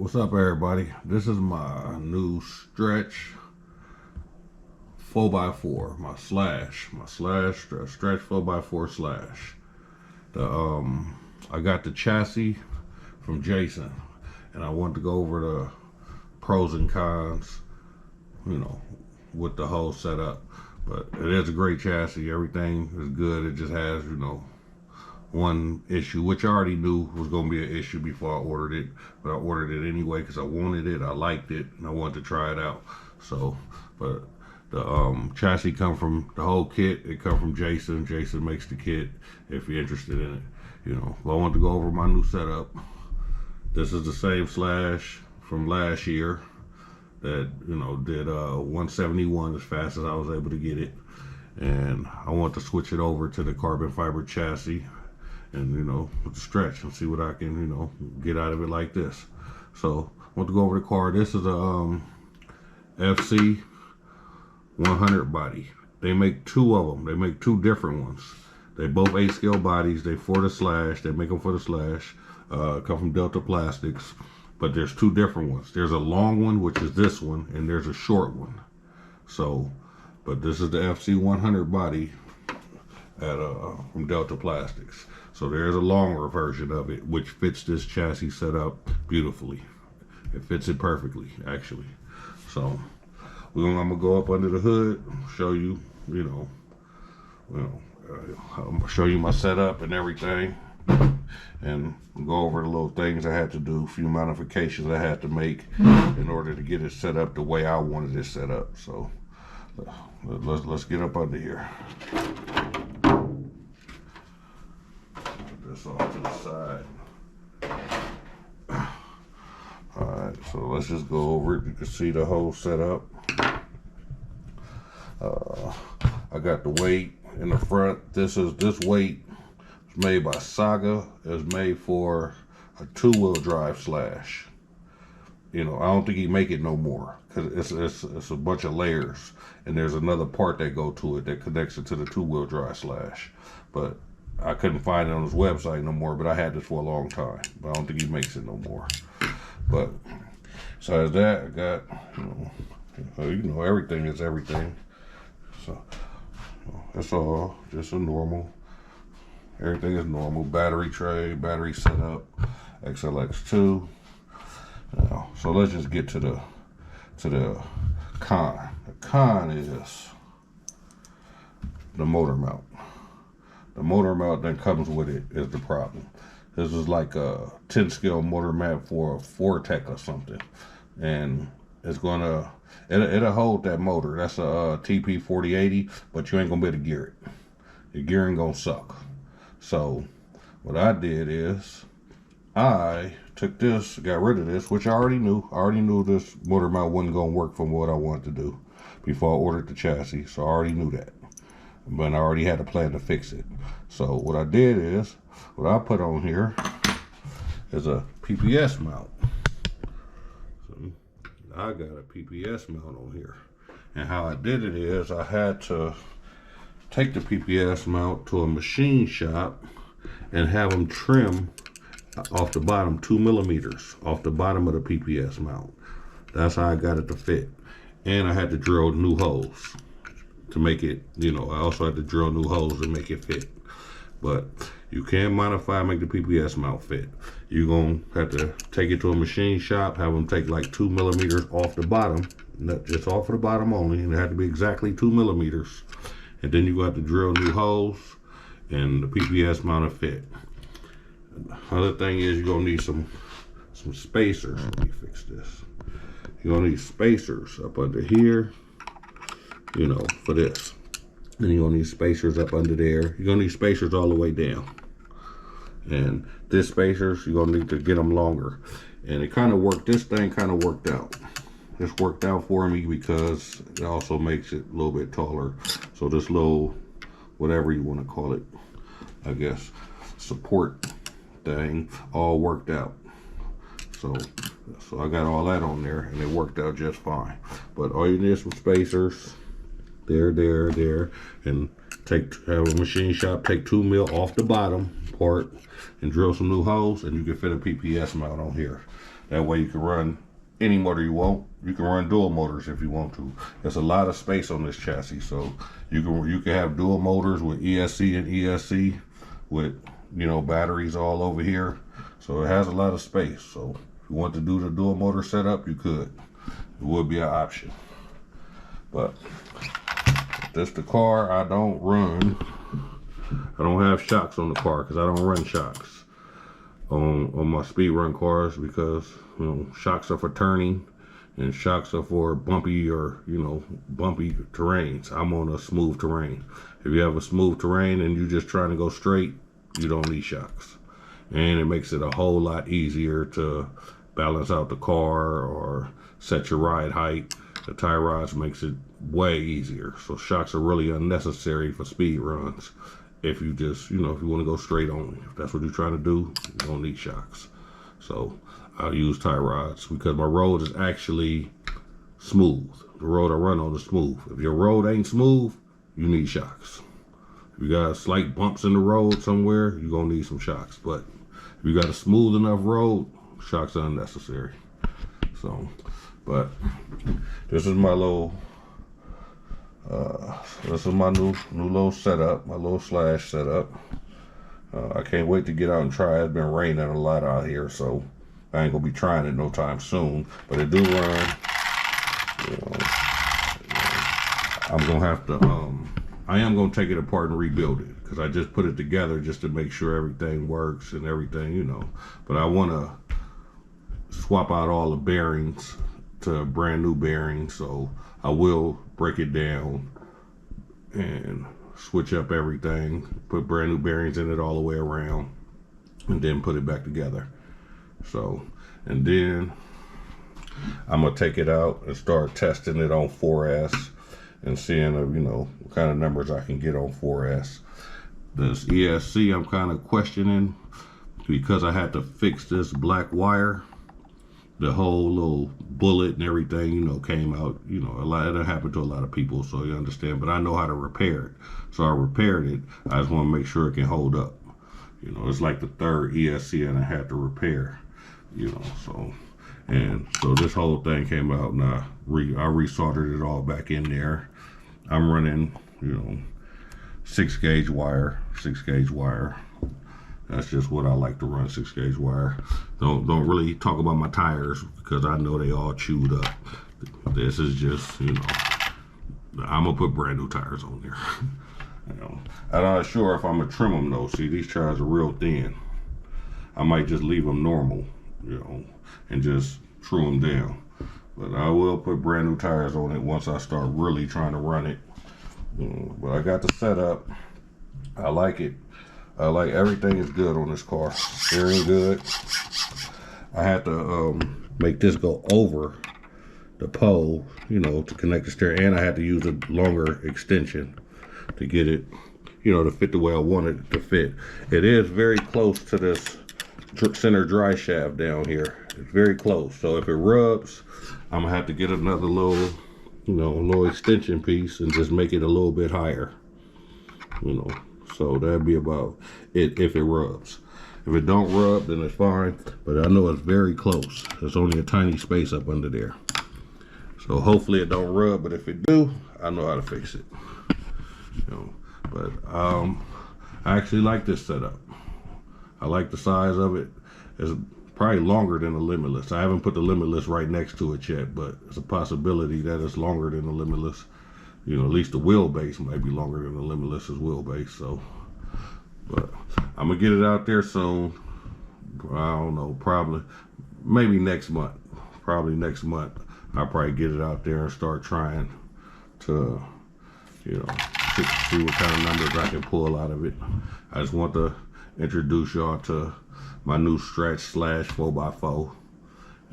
What's up, everybody? This is my new stretch 4x4, my stretch 4x4 slash. I got the chassis from Jason, and I want to go over the pros and cons, with the whole setup. But it is a great chassis. Everything is good. It just has, one issue, which I already knew was going to be an issue before I ordered it, but I ordered it anyway because I wanted it, I liked it, and I wanted to try it out. So, but the chassis come from the whole kit. It come from Jason. Jason makes the kit if you're interested in it. But I want to go over my new setup. This is the same slash from last year that did 171 as fast as I was able to get it, and I want to switch it over to the carbon fiber chassis and with the stretch and see what I can get out of it like this. So I want to go over the car. This is a FC 100 body. They make two of them. They make two different ones. They both 8 scale bodies. They for the slash. They make them for the slash. Come from Delta Plastics. But there's two different ones. There's a long one, which is this one, and there's a short one. So, but this is the FC 100 body from Delta Plastics. So there's a longer version of it, which fits this chassis setup beautifully. It fits it perfectly, actually. So I'm gonna go up under the hood, show you, I'll show you my setup and everything, and go over the little things I had to do, a few modifications I had to make in order to get it set up the way I wanted it set up. So let's get up under here. Put this off to the side. Alright, so let's just go over it. You can see the whole setup. I got the weight in the front. This weight is made by Saga. It's made for a 2-wheel drive slash. I don't think he make it no more because it's a bunch of layers, and there's another part that go to it that connects it to the 2-wheel drive slash. But I couldn't find it on his website no more. But I had this for a long time. But I don't think he makes it no more. But besides that, I got everything is everything. So that's all just a normal. Everything is normal. Battery tray, battery setup, XLX2. So let's just get to the con. The con is the motor mount. The motor mount that comes with it is the problem. This is like a 10 scale motor mount for a Vortec or something, and it's gonna it'll hold that motor. That's a TP 4080, but you ain't gonna be able to gear it. Your gearing gonna suck. So what I did is I took this, got rid of this, which I already knew. I already knew this motor mount wasn't gonna work from what I wanted to do before I ordered the chassis. So I already knew that, but I already had a plan to fix it. So what I did is, what I put on here is a PPS mount. So I got a PPS mount on here. And how I did it is I had to take the PPS mount to a machine shop and have them trim off the bottom 2 millimeters off the bottom of the PPS mount. That's how I got it to fit. And I had to drill new holes to make it, I also had to drill new holes to make it fit. But you can modify and make the PPS mount fit. You're going to have to take it to a machine shop, have them take like 2 millimeters off the bottom, not just off of the bottom only, and it had to be exactly 2 millimeters. And then you're going to have to drill new holes, and the PPS mount will fit. Another thing is you're going to need some spacers. Let me fix this. You're going to need spacers up under here, for this. And you're going to need spacers up under there. You're going to need spacers all the way down. And this spacers, you're going to need to get them longer. And it kind of worked, this thing kind of worked out. This worked out for me because it also makes it a little bit taller. So this little, whatever you want to call it, I guess, support thing, all worked out. So I got all that on there, and it worked out just fine. But all you need is some spacers. There, and have a machine shop take 2 mil off the bottom part and drill some new holes, and you can fit a PPS mount on here. That way you can run any motor you want. You can run dual motors if you want to. There's a lot of space on this chassis, so you can have dual motors with ESC and ESC with, you know, batteries all over here. So it has a lot of space. So if you want to do the dual motor setup, you could. It would be an option. But this the car I don't run. I don't have shocks on the car because I don't run shocks on my speed run cars, because, you know, shocks are for turning and shocks are for bumpy or, you know, bumpy terrains. I'm on a smooth terrain. If you have a smooth terrain and you're just trying to go straight, you don't need shocks. And it makes it a whole lot easier to balance out the car or set your ride height. The tie rods makes it way easier. So shocks are really unnecessary for speed runs. If you just, you know, if you want to go straight on, if that's what you're trying to do, you don't need shocks. So I'll use tie rods because my road is actually smooth. The road I run on is smooth. If your road ain't smooth, you need shocks. If you got slight bumps in the road somewhere, you're gonna need some shocks. But if you got a smooth enough road, shocks are unnecessary. So, but this is my little, this is my new little setup, my little slash setup. I can't wait to get out and try it. It's been raining a lot out here, so I ain't gonna be trying it no time soon. But it do run. You know, I'm gonna have to. I am gonna take it apart and rebuild it because I just put it together just to make sure everything works and everything, you know. But I want to swap out all the bearings to brand new bearings, so I will break it down and switch up everything, put brand new bearings in it all the way around, and then put it back together. So, and then I'm gonna take it out and start testing it on 4S and seeing, you know, what kind of numbers I can get on 4S. This ESC I'm kind of questioning because I had to fix this black wire. The whole little bullet and everything, you know, came out, you know, a lot. It happened to a lot of people, so you understand. But I know how to repair it, so I repaired it. I just want to make sure it can hold up. You know, it's like the third ESC and I had to repair. You know, so, and so this whole thing came out, and I resoldered it all back in there. I'm running, you know, 6-gauge wire. That's just what I like to run, 6-gauge wire. Don't really talk about my tires because I know they all chewed up. This is just, you know, I'm gonna put brand new tires on there. You know, I'm not sure if I'm gonna trim them though. See, these tires are real thin. I might just leave them normal, you know, and just trim them down. But I will put brand new tires on it once I start really trying to run it. But I got the setup. I like it. I like everything is good on this car. Steering good. I had to make this go over the pole, you know, to connect the steering, and I had to use a longer extension to get it, you know, to fit the way I wanted it to fit. It is very close to this center dry shaft down here. It's very close. So if it rubs, I'm gonna have to get another little, you know, little extension piece and just make it a little bit higher, you know. So that'd be about it if it rubs. If it don't rub, then it's fine. But I know it's very close. There's only a tiny space up under there. So hopefully it don't rub. But if it do, I know how to fix it. You know. But I actually like this setup. I like the size of it. It's probably longer than the Limitless. I haven't put the Limitless right next to it yet, but it's a possibility that it's longer than the Limitless. You know, at least the wheelbase might be longer than the Limitless's wheelbase. So, but I'm gonna get it out there soon. I don't know, probably, maybe next month. Probably next month, I'll probably get it out there and start trying to, you know, see what kind of numbers I can pull out of it. I just want to introduce y'all to my new stretch slash 4x4,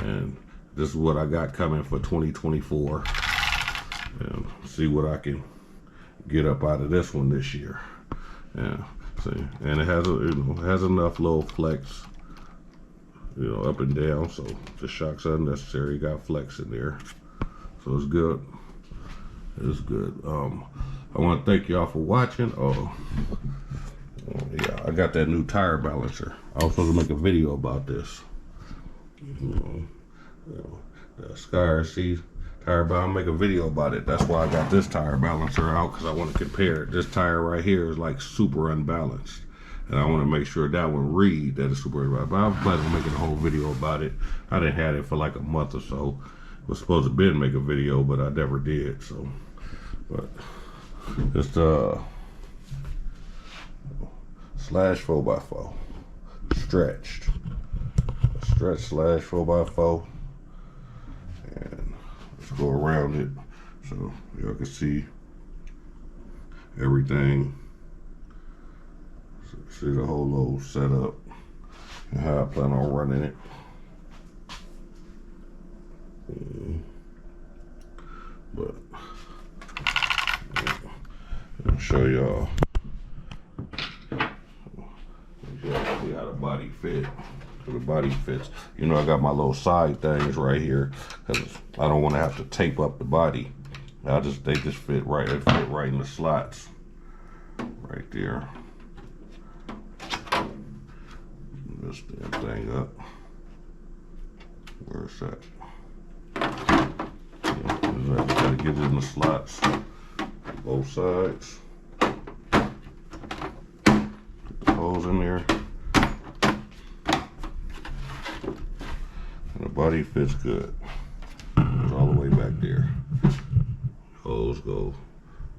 and this is what I got coming for 2024. And see what I can get up out of this one this year. Yeah, see, and it has a, you know, has enough little flex, you know, up and down. So the shocks are unnecessary. Got flex in there, so it's good. It's good. I want to thank y'all for watching. Yeah, I got that new tire balancer. I was supposed to make a video about this. The Sky C tire balance. I'll make a video about it. That's why I got this tire balancer out, because I want to compare it. This tire right here is like super unbalanced, and I want to make sure that one read that it's super unbalanced. But I'm planning on making a whole video about it. I didn't have it for like a month or so. I was supposed to make a video, but I never did. So, but it's the slash 4x4 stretched. Stretch slash 4x4. And let's go around it so y'all can see everything. See the whole little setup and how I plan on running it. But I'll show y'all. See how the body fit. So the body fits. You know, I got my little side things right here because I don't want to have to tape up the body. They just fit right. It fit right in the slots, right there. This damn thing up. Where's that? Gotta get it in the slots, both sides. Put the holes in there. And the body fits good. Goes all the way back there. Holes go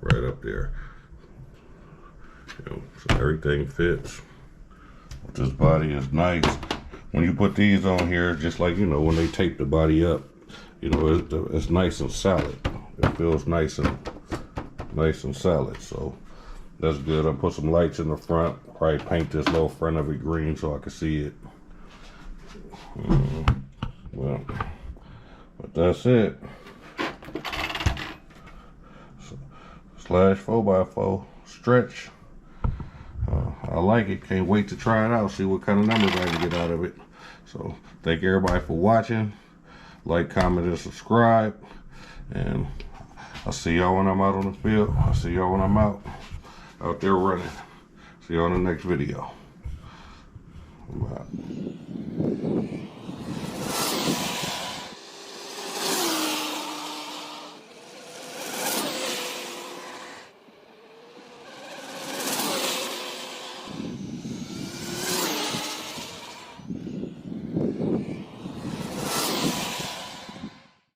right up there. You know, so everything fits. This body is nice. When you put these on here, just like, you know, when they tape the body up, you know, it's nice and solid. It feels nice and solid. So that's good. I put some lights in the front. Probably paint this little front of it green so I can see it. Well, but that's it. So, slash 4x4 stretch. I like it. Can't wait to try it out. See what kind of numbers I can get out of it. So thank everybody for watching. Like, comment, and subscribe. And I'll see y'all when I'm out on the field. I'll see y'all when I'm out there running. See y'all in the next video. Bye.